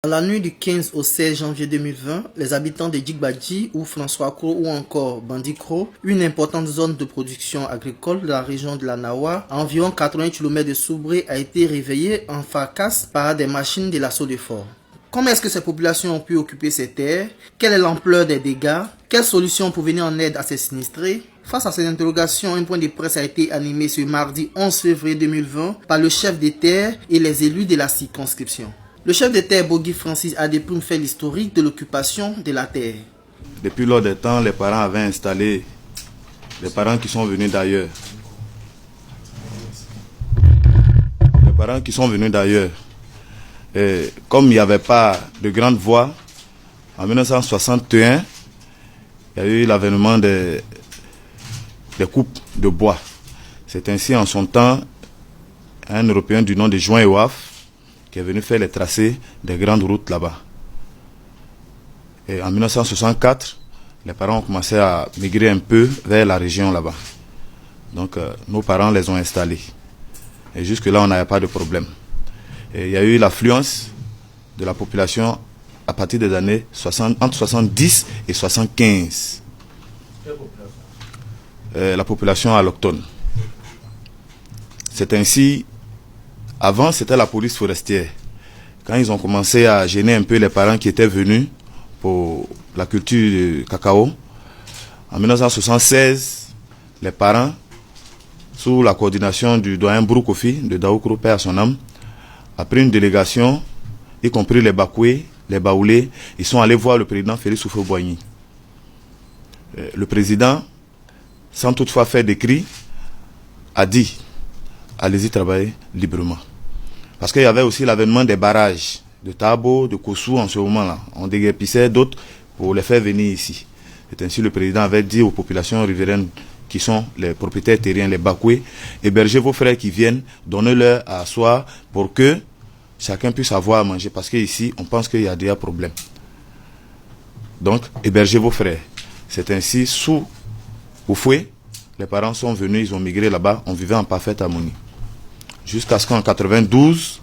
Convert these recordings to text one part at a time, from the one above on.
Dans la nuit du 15 au 16 janvier 2020, les habitants de Djigbadji ou François Kro ou encore Bandikro, une importante zone de production agricole de la région de la Nawa, à environ 80 km de Soubré, a été réveillée en fracas par des machines de l'assaut de fort. Comment est-ce que ces populations ont pu occuper ces terres? Quelle est l'ampleur des dégâts? Quelles solutions pour venir en aide à ces sinistrés? Face à ces interrogations, un point de presse a été animé ce mardi 11 février 2020 par le chef des terres et les élus de la circonscription. Le chef de terre Bogi Francis Adeplume fait l'historique de l'occupation de la terre. Depuis lors des temps, les parents avaient installé, les parents qui sont venus d'ailleurs. Les parents qui sont venus d'ailleurs. Et comme il n'y avait pas de grande voie, en 1961, il y a eu l'avènement des coupes de bois. C'est ainsi en son temps un Européen du nom de Juan Ewaf qui est venu faire les tracés des grandes routes là-bas. Et en 1964, les parents ont commencé à migrer un peu vers la région là-bas. Donc nos parents les ont installés. Et jusque-là, on n'avait pas de problème. Et il y a eu l'affluence de la population à partir des années entre 70 et 75. Quelle population? La population allochtone. C'est ainsi. Avant, c'était la police forestière. Quand ils ont commencé à gêner un peu les parents qui étaient venus pour la culture du cacao, en 1976, les parents, sous la coordination du doyen Broukofi, de Daoukro, père à son âme, a pris une délégation, y compris les Bakoué, les Baoulé, ils sont allés voir le président Félix Houphouët-Boigny. Le président, sans toutefois faire d'écrit, a dit allez-y travailler librement. Parce qu'il y avait aussi l'avènement des barrages de Tabo, de Kossou en ce moment-là. On déguerpissait d'autres pour les faire venir ici. C'est ainsi le président avait dit aux populations riveraines qui sont les propriétaires terriens, les Bakoué, hébergez vos frères qui viennent, donnez-leur à asseoir pour que chacun puisse avoir à manger. Parce qu'ici, on pense qu'il y a déjà problème. Donc, hébergez vos frères. C'est ainsi, sous Oufoué, les parents sont venus, ils ont migré là-bas, on vivait en parfaite harmonie. Jusqu'à ce qu'en 92,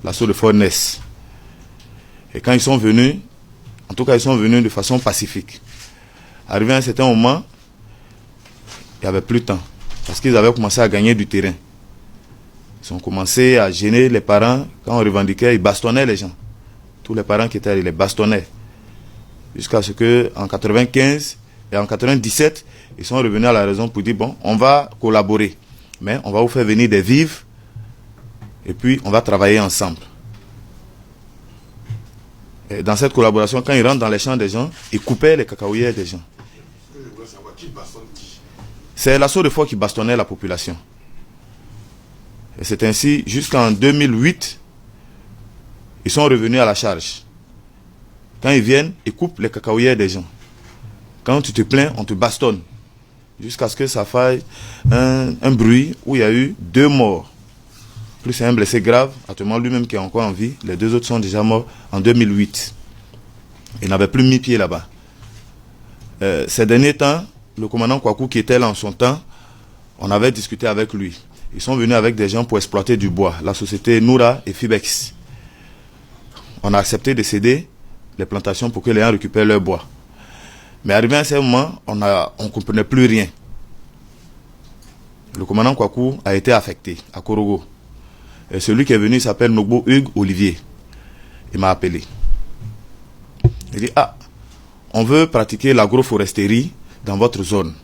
l'assaut de fort naisse. Et quand ils sont venus, en tout cas ils sont venus de façon pacifique. Arrivé à un certain moment, il n'y avait plus de temps. Parce qu'ils avaient commencé à gagner du terrain. Ils ont commencé à gêner les parents. Quand on revendiquait, ils bastonnaient les gens. Tous les parents qui étaient là, ils les bastonnaient. Jusqu'à ce qu'en 95 et en 97, ils sont revenus à la raison pour dire, bon, on va collaborer. Mais on va vous faire venir des vivres. Et puis, on va travailler ensemble. Et dans cette collaboration, quand ils rentrent dans les champs des gens, ils coupaient les cacaoyères des gens. C'est l'assaut de fort qui bastonnait la population. Et c'est ainsi, jusqu'en 2008, ils sont revenus à la charge. Quand ils viennent, ils coupent les cacaoyères des gens. Quand tu te plains, on te bastonne. Jusqu'à ce que ça fasse un bruit où il y a eu 2 morts. Plus un blessé grave, actuellement lui-même qui est encore en vie. Les 2 autres sont déjà morts en 2008. Il n'avait plus mis pied là-bas. Ces derniers temps, le commandant Kwaku qui était là en son temps, on avait discuté avec lui. Ils sont venus avec des gens pour exploiter du bois. La société Noura et Fibex. On a accepté de céder les plantations pour que les gens récupèrent leur bois. Mais arrivé à un certain moment, on ne comprenait plus rien. Le commandant Kwaku a été affecté à Korogo. Et celui qui est venu s'appelle Nogbo Hugues Olivier. Il m'a appelé. Il dit, on veut pratiquer l'agroforesterie dans votre zone.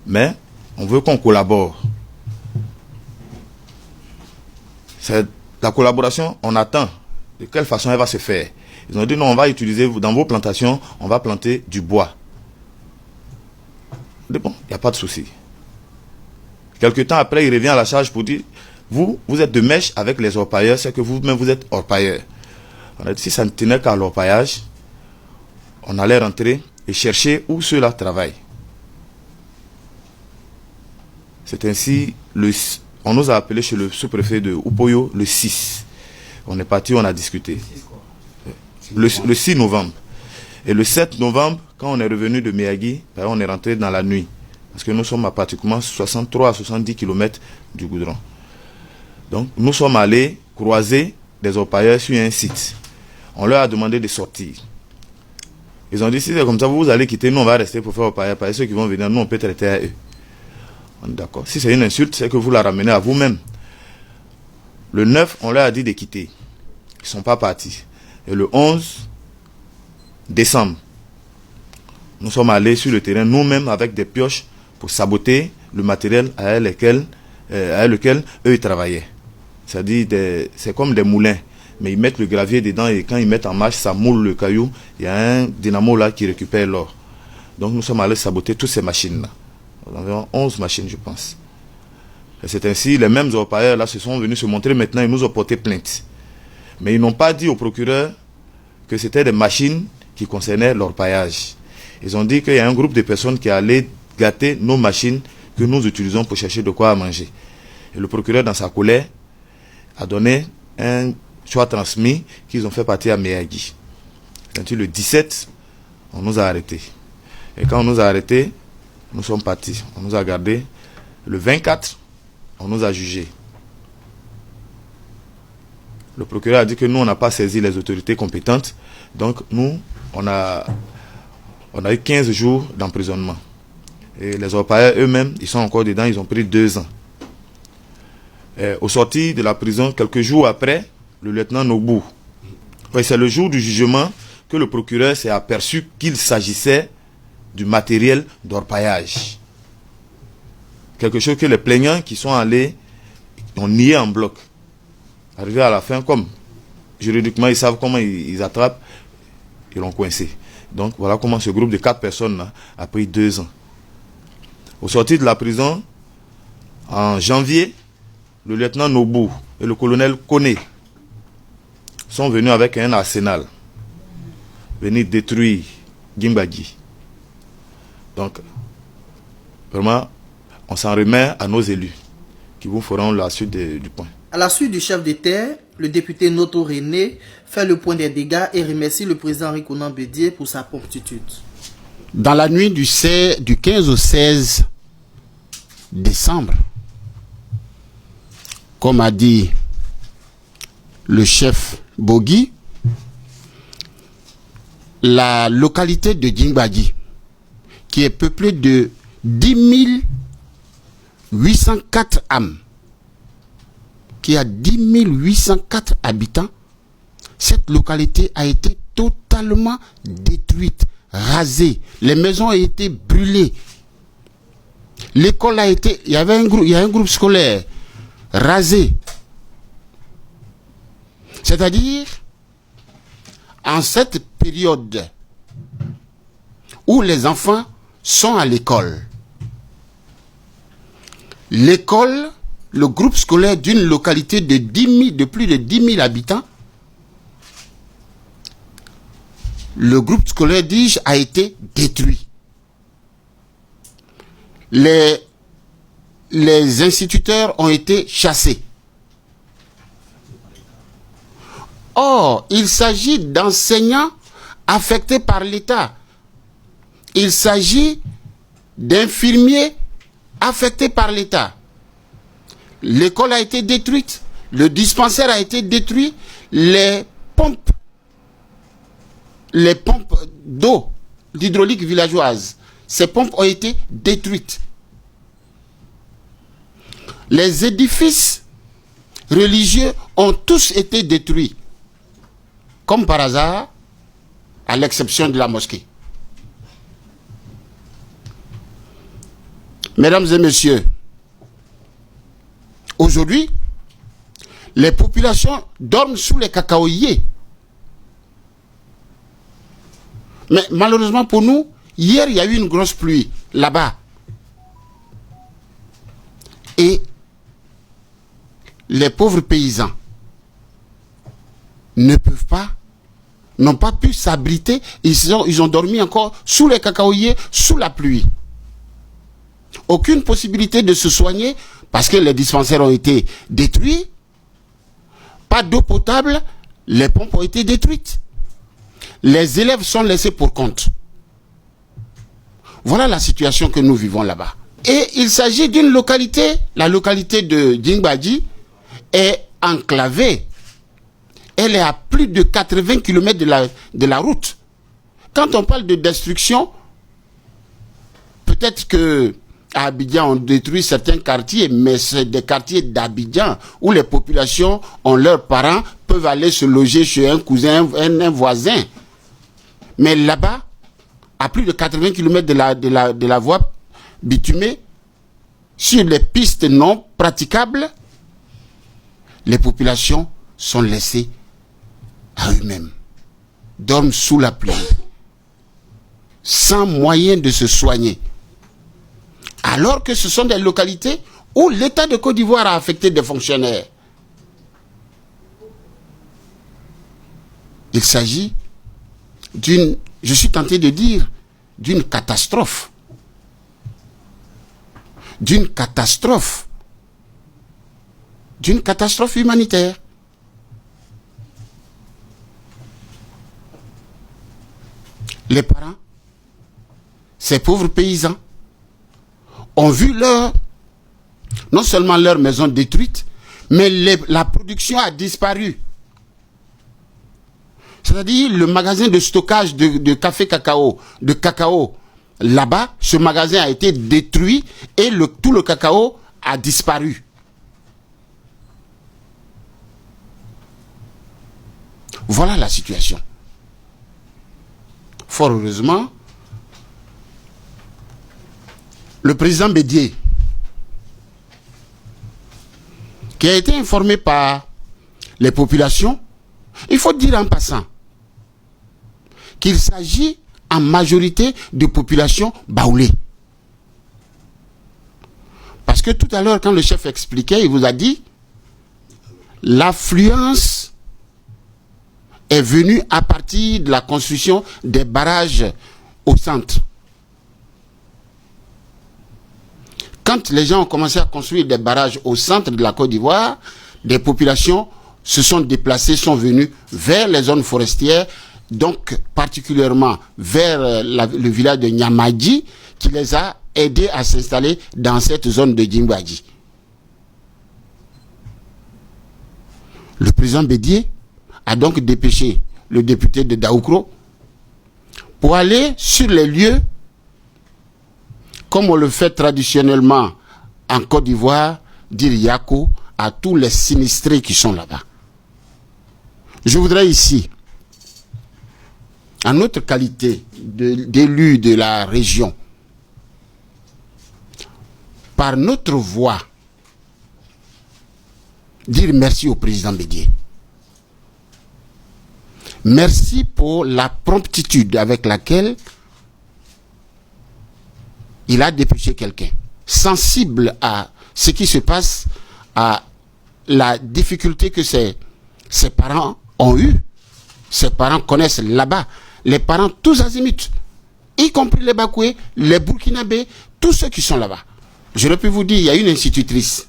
Mais on veut qu'on collabore. C'est la collaboration, on attend. De quelle façon elle va se faire? Ils ont dit, non, on va utiliser, dans vos plantations, on va planter du bois. Bon, il n'y a pas de souci. Quelque temps après, il revient à la charge pour dire, vous êtes de mèche avec les orpailleurs, c'est que vous-même vous êtes orpailleurs. On a dit, si ça ne tenait qu'à l'orpaillage, on allait rentrer et chercher où ceux-là travaillent. C'est ainsi, on nous a appelé chez le sous-préfet de Upoyo le 6. On est parti, on a discuté. Le 6 novembre. Et le 7 novembre, quand on est revenu de Miyagi, on est rentré dans la nuit. Parce que nous sommes à pratiquement 63 à 70 km du goudron. Donc, nous sommes allés croiser des orpailleurs sur un site. On leur a demandé de sortir. Ils ont dit, si c'est comme ça, vous allez quitter, nous on va rester pour faire au paillage. Ceux qui vont venir, nous on peut traiter à eux. On est d'accord. Si c'est une insulte, c'est que vous la ramenez à vous-même. Le 9, on leur a dit de quitter. Ils ne sont pas partis. Et le 11 décembre, nous sommes allés sur le terrain nous-mêmes avec des pioches pour saboter le matériel avec lequel eux ils travaillaient. C'est-à-dire, c'est comme des moulins. Mais ils mettent le gravier dedans et quand ils mettent en marche, ça moule le caillou. Il y a un dynamo là qui récupère l'or. Donc nous sommes allés saboter toutes ces machines-là. Environ 11 machines, je pense. Et c'est ainsi, les mêmes orpailleurs là se sont venus se montrer maintenant, ils nous ont porté plainte. Mais ils n'ont pas dit au procureur que c'était des machines qui concernaient l'orpaillage. Ils ont dit qu'il y a un groupe de personnes qui allaient gâter nos machines que nous utilisons pour chercher de quoi manger. Et le procureur, dans sa colère, a donné un choix transmis qu'ils ont fait partir à Meyagi. Le 17, on nous a arrêtés. Et quand on nous a arrêtés, nous sommes partis. On nous a gardés. Le 24, on nous a jugés. Le procureur a dit que nous, on n'a pas saisi les autorités compétentes. Donc, nous, on a eu 15 jours d'emprisonnement. Et les orpailleurs eux-mêmes, ils sont encore dedans, ils ont pris 2 ans. Et au sorti de la prison, quelques jours après, le lieutenant Nobu, c'est le jour du jugement que le procureur s'est aperçu qu'il s'agissait du matériel d'orpaillage. Quelque chose que les plaignants qui sont allés ont nié en bloc. Arrivé à la fin, comme juridiquement ils savent comment ils attrapent, ils l'ont coincé. Donc voilà comment ce groupe de 4 personnes là a pris 2 ans. Au sorti de la prison, en janvier, le lieutenant Nobu et le colonel Kone sont venus avec un arsenal, venir détruire Gimbagi. Donc, vraiment, on s'en remet à nos élus qui vous feront la suite du point. À la suite du chef d'État, le député Noto René fait le point des dégâts et remercie le président Henri Konan Bédié pour sa promptitude. Dans la nuit du 15 au 16 décembre, comme a dit le chef Bogi, la localité de Djingbadi, qui est peuplée de 10 804 âmes, qui a 10 804 habitants, cette localité a été totalement détruite, rasée. Les maisons ont été brûlées. L'école a été, il y a un groupe scolaire rasé. C'est-à-dire, en cette période où les enfants sont à l'école, l'école, le groupe scolaire d'une localité de plus de 10 000 habitants, le groupe scolaire, dis-je, a été détruit. Les instituteurs ont été chassés. Or, il s'agit d'enseignants affectés par l'État. Il s'agit d'infirmiers affectés par l'État. L'école a été détruite, le dispensaire a été détruit, les pompes d'eau, l'hydraulique villageoise, ces pompes ont été détruites. Les édifices religieux ont tous été détruits, comme par hasard, à l'exception de la mosquée. Mesdames et messieurs, aujourd'hui, les populations dorment sous les cacaoyers. Mais malheureusement pour nous, hier, il y a eu une grosse pluie là-bas. Et les pauvres paysans n'ont pas pu s'abriter. Ils ont dormi encore sous les cacaoyers, sous la pluie. Aucune possibilité de se soigner parce que les dispensaires ont été détruits. Pas d'eau potable, les pompes ont été détruites. Les élèves sont laissés pour compte. Voilà la situation que nous vivons là-bas. Et il s'agit d'une localité, la localité de Djingbadi est enclavée elle est à plus de 80 km de la route. Quand on parle de destruction, peut-être que à Abidjan, on détruit certains quartiers, mais c'est des quartiers d'Abidjan où les populations ont leurs parents, peuvent aller se loger chez un cousin, un voisin. Mais là-bas, à plus de 80 km de la voie bitumée, sur les pistes non praticables, les populations sont laissées à eux-mêmes, dorment sous la pluie, sans moyen de se soigner. Alors que ce sont des localités où l'État de Côte d'Ivoire a affecté des fonctionnaires. Il s'agit d'une, je suis tenté de dire, d'une catastrophe. D'une catastrophe humanitaire. Les parents, ces pauvres paysans, ont vu non seulement leur maison détruite, mais la production a disparu. C'est-à-dire le magasin de stockage de café-cacao, de cacao, là-bas, ce magasin a été détruit et tout le cacao a disparu. Voilà la situation. Fort heureusement, le président Bédié, qui a été informé par les populations, il faut dire en passant qu'il s'agit en majorité de populations baoulées. Parce que tout à l'heure, quand le chef expliquait, il vous a dit l'affluence est venue à partir de la construction des barrages au centre. Quand les gens ont commencé à construire des barrages au centre de la Côte d'Ivoire, des populations se sont déplacées, sont venues vers les zones forestières, donc particulièrement vers le village de Nyamadji, qui les a aidés à s'installer dans cette zone de Djingbadji. Le président Bédié a donc dépêché le député de Daoukro pour aller sur les lieux, comme on le fait traditionnellement en Côte d'Ivoire, dire Yako à tous les sinistrés qui sont là-bas. Je voudrais ici, en notre qualité d'élu de la région, par notre voix, dire merci au président Bédié. Merci pour la promptitude avec laquelle il a dépêché quelqu'un, sensible à ce qui se passe, à la difficulté que ses parents ont eue. Ses parents connaissent là-bas, les parents tous azimuts, y compris les Bakoués, les Burkinabés, tous ceux qui sont là-bas. J'aurais pu vous dire, il y a une institutrice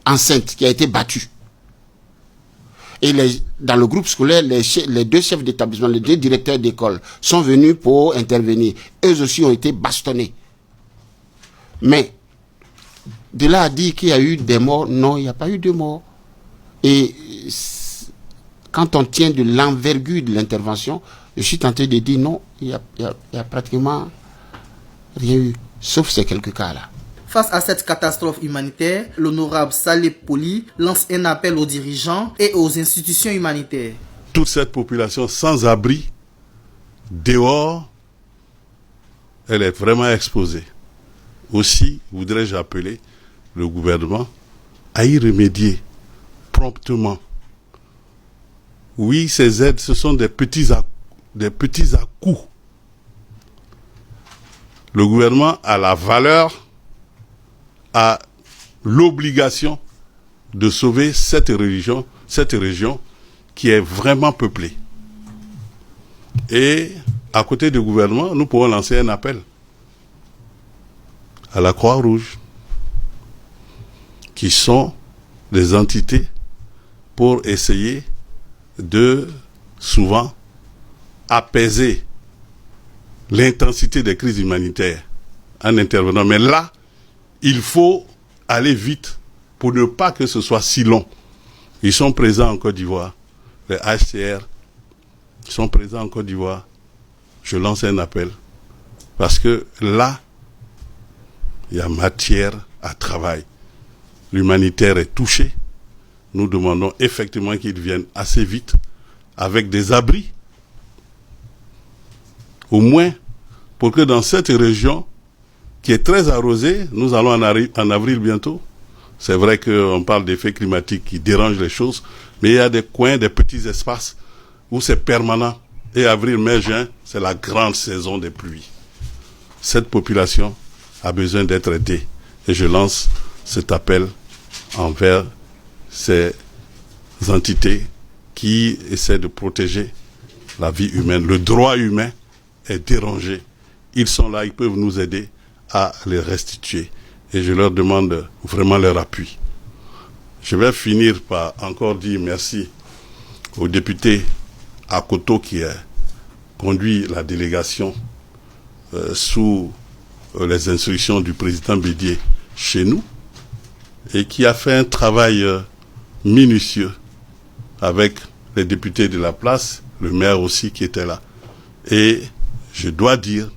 enceinte qui a été battue. Et dans le groupe scolaire, les deux chefs d'établissement, les deux directeurs d'école sont venus pour intervenir. Eux aussi ont été bastonnés. Mais de là à dire qu'il y a eu des morts, non, il n'y a pas eu de morts. Et quand on tient de l'envergure de l'intervention, je suis tenté de dire non, il y a pratiquement rien eu, sauf ces quelques cas-là. Face à cette catastrophe humanitaire, l'honorable Saleh Poli lance un appel aux dirigeants et aux institutions humanitaires. Toute cette population sans abri, dehors, elle est vraiment exposée. Aussi, voudrais-je appeler le gouvernement à y remédier promptement. Oui, ces aides, ce sont des petits à-coups. Le gouvernement a la valeur, a l'obligation de sauver cette région qui est vraiment peuplée. Et à côté du gouvernement, nous pouvons lancer un appel à la Croix-Rouge, qui sont des entités pour essayer de souvent apaiser l'intensité des crises humanitaires en intervenant. Mais là, il faut aller vite pour ne pas que ce soit si long. Ils sont présents en Côte d'Ivoire. les HCR qui sont présents en Côte d'Ivoire, je lance un appel. Parce que là, il y a matière à travail. L'humanitaire est touché. Nous demandons effectivement qu'ils viennent assez vite avec des abris. Au moins, pour que dans cette région qui est très arrosée, nous allons en avril bientôt. C'est vrai qu'on parle d'effets climatiques qui dérangent les choses, mais il y a des coins, des petits espaces où c'est permanent. Et avril, mai, juin, c'est la grande saison des pluies. Cette population a besoin d'être aidée. Et je lance cet appel envers ces entités qui essaient de protéger la vie humaine. Le droit humain est dérangé. Ils sont là, ils peuvent nous aider à les restituer. Et je leur demande vraiment leur appui. Je vais finir par encore dire merci au député Akoto qui a conduit la délégation sous les instructions du président Bédié chez nous et qui a fait un travail minutieux avec les députés de la place, le maire aussi qui était là. Et je dois dire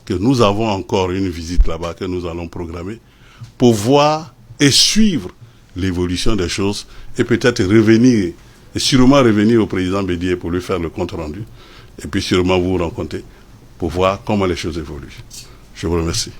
que nous avons encore une visite là-bas que nous allons programmer pour voir et suivre l'évolution des choses et peut-être revenir, et sûrement revenir au président Bédié pour lui faire le compte rendu et puis sûrement vous rencontrer pour voir comment les choses évoluent. Je vous remercie.